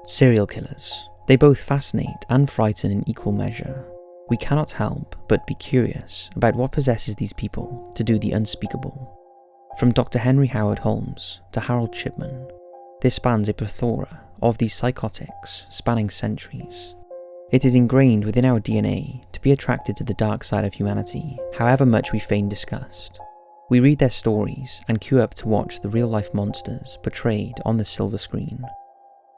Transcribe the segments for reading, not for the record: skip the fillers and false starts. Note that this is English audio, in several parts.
Serial killers. They both fascinate and frighten in equal measure. We cannot help but be curious about what possesses these people to do the unspeakable. From Dr. Henry Howard Holmes to Harold Shipman, there spans a plethora of these psychotics spanning centuries. It is ingrained within our DNA to be attracted to the dark side of humanity, however much we feign disgust. We read their stories and queue up to watch the real-life monsters portrayed on the silver screen.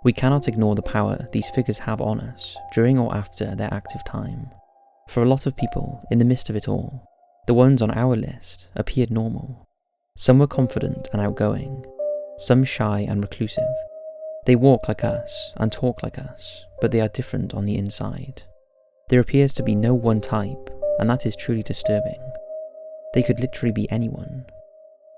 We cannot ignore the power these figures have on us during or after their active time. For a lot of people, in the midst of it all, the ones on our list appeared normal. Some were confident and outgoing, some shy and reclusive. They walk like us and talk like us, but they are different on the inside. There appears to be no one type, and that is truly disturbing. They could literally be anyone.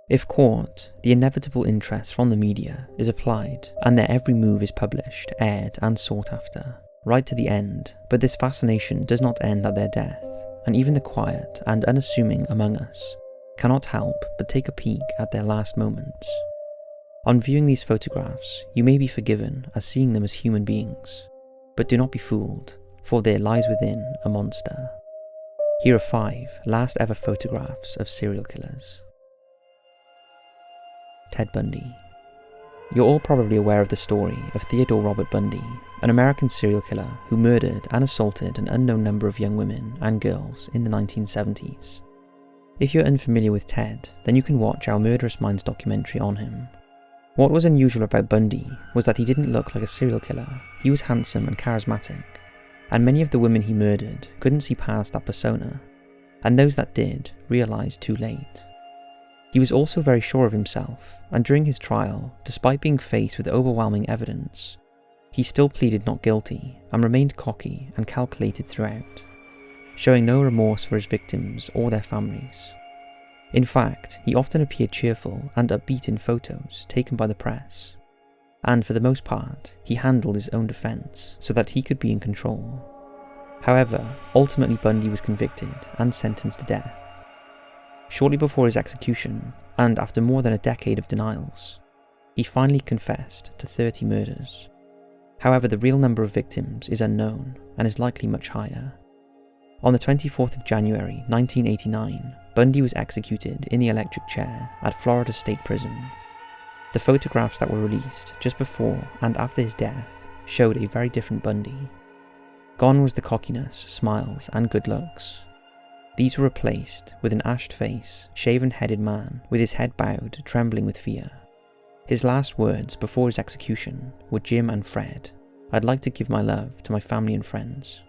If caught, the inevitable interest from the media is applied, and their every move is published, aired, and sought after, right to the end. But this fascination does not end at their death, and even the quiet and unassuming among us cannot help but take a peek at their last moments. On viewing these photographs, you may be forgiven as seeing them as human beings, but do not be fooled, for there lies within a monster. Here are 5 last ever photographs of serial killers. Ted Bundy. You're all probably aware of the story of Theodore Robert Bundy, an American serial killer who murdered and assaulted an unknown number of young women and girls in the 1970s. If you're unfamiliar with Ted, then you can watch our Murderous Minds documentary on him. What was unusual about Bundy was that he didn't look like a serial killer. He was handsome and charismatic, and many of the women he murdered couldn't see past that persona, and those that did realised too late. He was also very sure of himself, and during his trial, despite being faced with overwhelming evidence, he still pleaded not guilty and remained cocky and calculated throughout, showing no remorse for his victims or their families. In fact, he often appeared cheerful and upbeat in photos taken by the press, and for the most part, he handled his own defence so that he could be in control. However, ultimately Bundy was convicted and sentenced to death. Shortly before his execution, and after more than a decade of denials, he finally confessed to 30 murders. However, the real number of victims is unknown and is likely much higher. On the 24th of January 1989, Bundy was executed in the electric chair at Florida State Prison. The photographs that were released just before and after his death showed a very different Bundy. Gone was the cockiness, smiles, and good looks. These were replaced with an ashed face, shaven-headed man with his head bowed, trembling with fear. His last words before his execution were, "Jim and Fred, I'd like to give my love to my family and friends."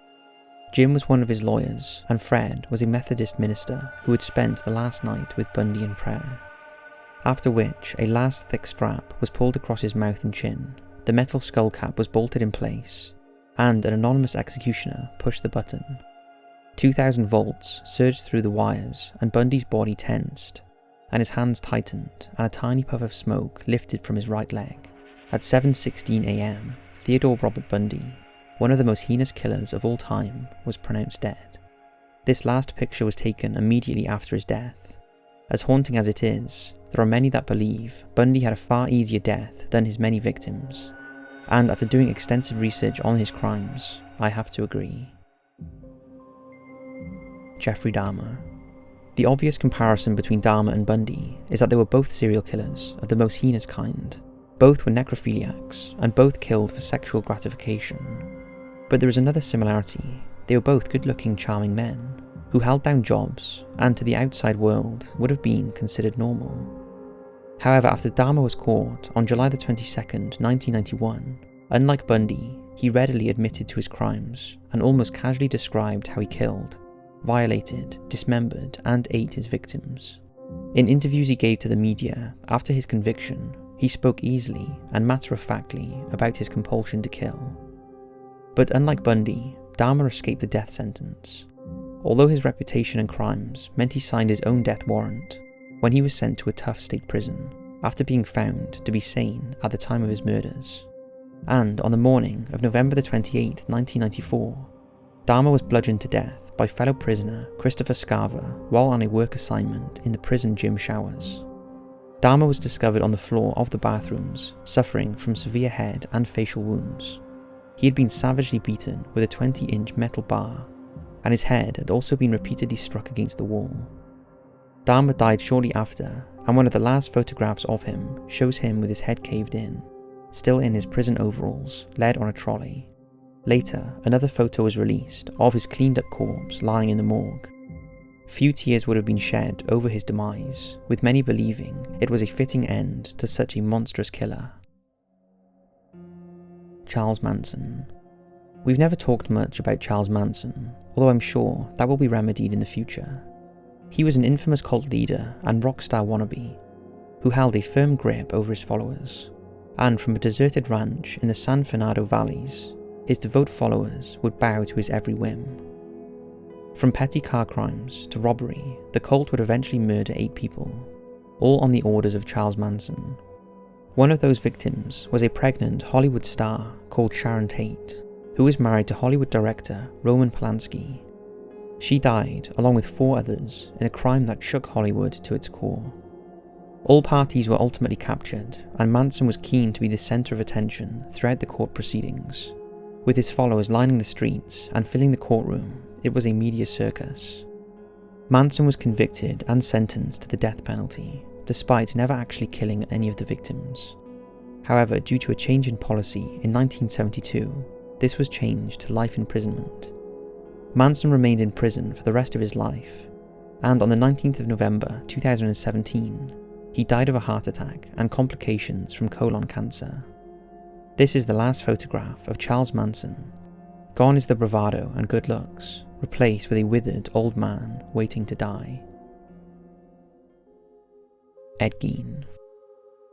Jim was one of his lawyers, and Fred was a Methodist minister who had spent the last night with Bundy in prayer. After which, a last thick strap was pulled across his mouth and chin, the metal skull cap was bolted in place, and an anonymous executioner pushed the button. 2,000 volts surged through the wires, and Bundy's body tensed, and his hands tightened, and a tiny puff of smoke lifted from his right leg. At 7:16 a.m, Theodore Robert Bundy, one of the most heinous killers of all time, was pronounced dead. This last picture was taken immediately after his death. As haunting as it is, there are many that believe Bundy had a far easier death than his many victims, and after doing extensive research on his crimes, I have to agree. Jeffrey Dahmer. The obvious comparison between Dahmer and Bundy is that they were both serial killers of the most heinous kind. Both were necrophiliacs, and both killed for sexual gratification. But there is another similarity. They were both good-looking, charming men, who held down jobs, and to the outside world would have been considered normal. However, after Dahmer was caught on July the 22nd, 1991, unlike Bundy, he readily admitted to his crimes, and almost casually described how he killed, violated, dismembered, and ate his victims. In interviews he gave to the media after his conviction, he spoke easily and matter-of-factly about his compulsion to kill. But unlike Bundy, Dahmer escaped the death sentence. Although his reputation and crimes meant he signed his own death warrant when he was sent to a tough state prison after being found to be sane at the time of his murders. And on the morning of November the 28th, 1994, Dahmer was bludgeoned to death by fellow prisoner Christopher Scarver while on a work assignment in the prison gym showers. Dahmer was discovered on the floor of the bathrooms, suffering from severe head and facial wounds, He had been savagely beaten with a 20-inch metal bar, and his head had also been repeatedly struck against the wall. Dahmer died shortly after, and one of the last photographs of him shows him with his head caved in, still in his prison overalls, led on a trolley. Later, another photo was released of his cleaned-up corpse lying in the morgue. Few tears would have been shed over his demise, with many believing it was a fitting end to such a monstrous killer. Charles Manson. We've never talked much about Charles Manson, although I'm sure that will be remedied in the future. He was an infamous cult leader and rock star wannabe, who held a firm grip over his followers, and from a deserted ranch in the San Fernando valleys, his devout followers would bow to his every whim. From petty car crimes to robbery, the cult would eventually murder 8 people, all on the orders of Charles Manson. One of those victims was a pregnant Hollywood star called Sharon Tate, who was married to Hollywood director Roman Polanski. She died, along with 4 others, in a crime that shook Hollywood to its core. All parties were ultimately captured, and Manson was keen to be the centre of attention throughout the court proceedings. With his followers lining the streets and filling the courtroom, it was a media circus. Manson was convicted and sentenced to the death penalty, despite never actually killing any of the victims. However, due to a change in policy in 1972, this was changed to life imprisonment. Manson remained in prison for the rest of his life, and on the 19th of November 2017, he died of a heart attack and complications from colon cancer. This is the last photograph of Charles Manson. Gone is the bravado and good looks, replaced with a withered old man waiting to die. Ed Gein.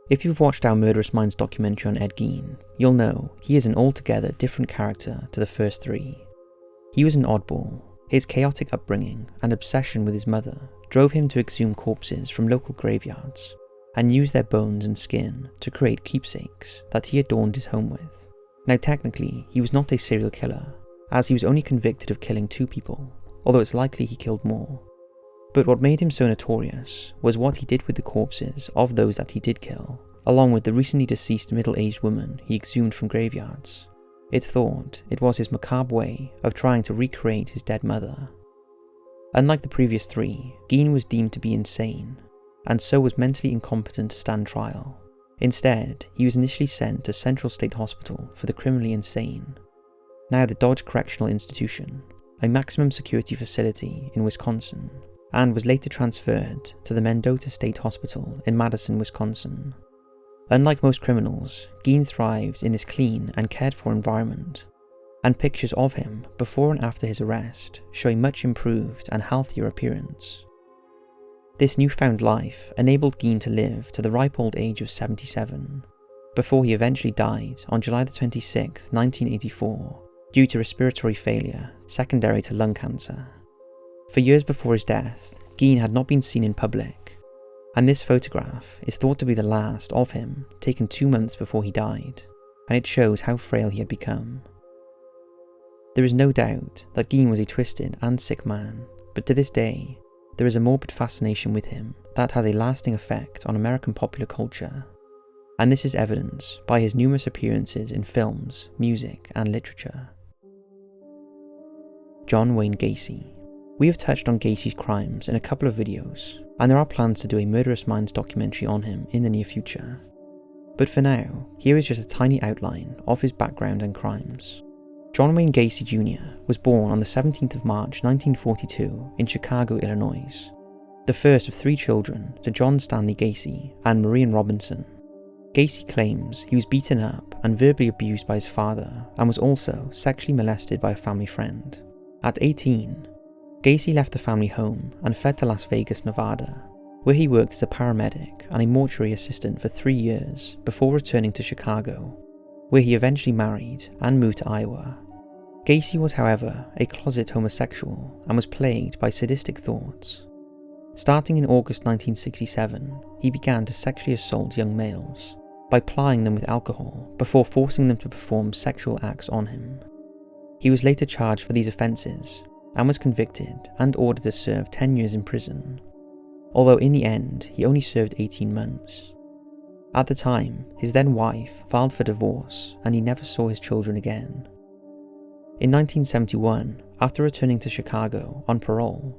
If you've watched our Murderous Minds documentary on Ed Gein, you'll know he is an altogether different character to the first 3. He was an oddball. His chaotic upbringing and obsession with his mother drove him to exhume corpses from local graveyards and use their bones and skin to create keepsakes that he adorned his home with. Now technically, he was not a serial killer, as he was only convicted of killing 2 people, although it's likely he killed more. But what made him so notorious was what he did with the corpses of those that he did kill, along with the recently deceased middle-aged woman he exhumed from graveyards. It's thought it was his macabre way of trying to recreate his dead mother. Unlike the previous 3, Gein was deemed to be insane, and so was mentally incompetent to stand trial. Instead, he was initially sent to Central State Hospital for the criminally insane, now the Dodge Correctional Institution, a maximum security facility in Wisconsin, and was later transferred to the Mendota State Hospital in Madison, Wisconsin. Unlike most criminals, Gein thrived in this clean and cared-for environment, and pictures of him before and after his arrest show a much improved and healthier appearance. This newfound life enabled Gein to live to the ripe old age of 77, before he eventually died on July 26, 1984, due to respiratory failure secondary to lung cancer. For years before his death, Gein had not been seen in public, and this photograph is thought to be the last of him, taken 2 months before he died, and it shows how frail he had become. There is no doubt that Gein was a twisted and sick man, but to this day, there is a morbid fascination with him that has a lasting effect on American popular culture, and this is evidenced by his numerous appearances in films, music, and literature. John Wayne Gacy. We have touched on Gacy's crimes in a couple of videos, and there are plans to do a Murderous Minds documentary on him in the near future. But for now, here is just a tiny outline of his background and crimes. John Wayne Gacy Jr. was born on the 17th of March 1942 in Chicago, Illinois, the first of 3 children to John Stanley Gacy and Marian Robinson. Gacy claims he was beaten up and verbally abused by his father and was also sexually molested by a family friend. At 18, Gacy left the family home and fled to Las Vegas, Nevada, where he worked as a paramedic and a mortuary assistant for 3 years before returning to Chicago, where he eventually married and moved to Iowa. Gacy was, however, a closet homosexual and was plagued by sadistic thoughts. Starting in August 1967, he began to sexually assault young males by plying them with alcohol before forcing them to perform sexual acts on him. He was later charged for these offences and was convicted and ordered to serve 10 years in prison, although in the end he only served 18 months. At the time, his then wife filed for divorce and he never saw his children again, In 1971, after returning to Chicago on parole,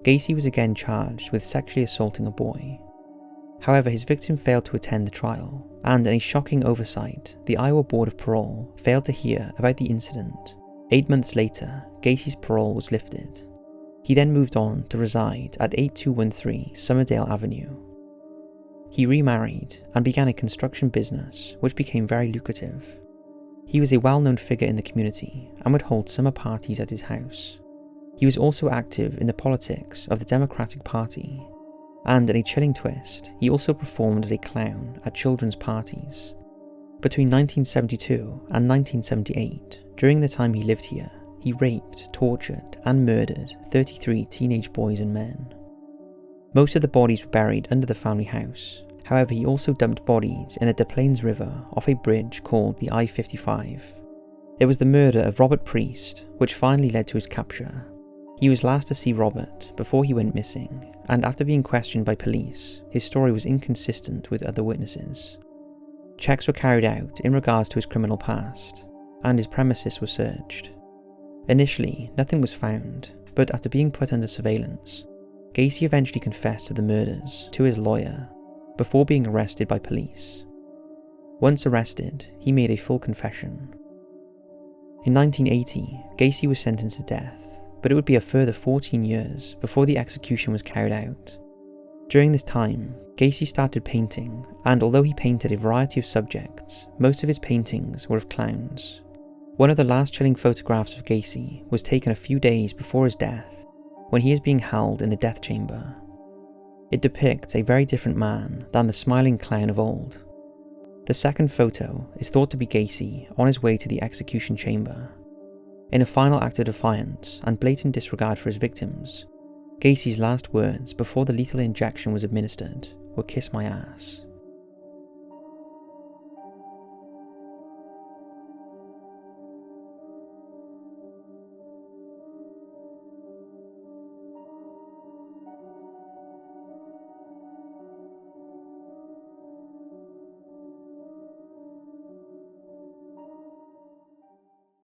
Gacy was again charged with sexually assaulting a boy. However, his victim failed to attend the trial, and in a shocking oversight, the Iowa Board of Parole failed to hear about the incident. 8 months later, Gacy's parole was lifted. He then moved on to reside at 8213 Summerdale Avenue. He remarried and began a construction business which became very lucrative. He was a well-known figure in the community and would hold summer parties at his house. He was also active in the politics of the Democratic Party, and in a chilling twist, he also performed as a clown at children's parties. Between 1972 and 1978, during the time he lived here, he raped, tortured, and murdered 33 teenage boys and men. Most of the bodies were buried under the family house. However, he also dumped bodies in the Des Plaines River off a bridge called the I-55. It was the murder of Robert Priest which finally led to his capture. He was last to see Robert before he went missing, and after being questioned by police, his story was inconsistent with other witnesses. Checks were carried out in regards to his criminal past, and his premises were searched. Initially, nothing was found, but after being put under surveillance, Gacy eventually confessed to the murders to his lawyer before being arrested by police. Once arrested, he made a full confession. In 1980, Gacy was sentenced to death, but it would be a further 14 years before the execution was carried out. During this time, Gacy started painting, and although he painted a variety of subjects, most of his paintings were of clowns. One of the last chilling photographs of Gacy was taken a few days before his death, when he is being held in the death chamber. It depicts a very different man than the smiling clown of old. The second photo is thought to be Gacy on his way to the execution chamber. In a final act of defiance and blatant disregard for his victims, Gacy's last words before the lethal injection was administered were "kiss my ass."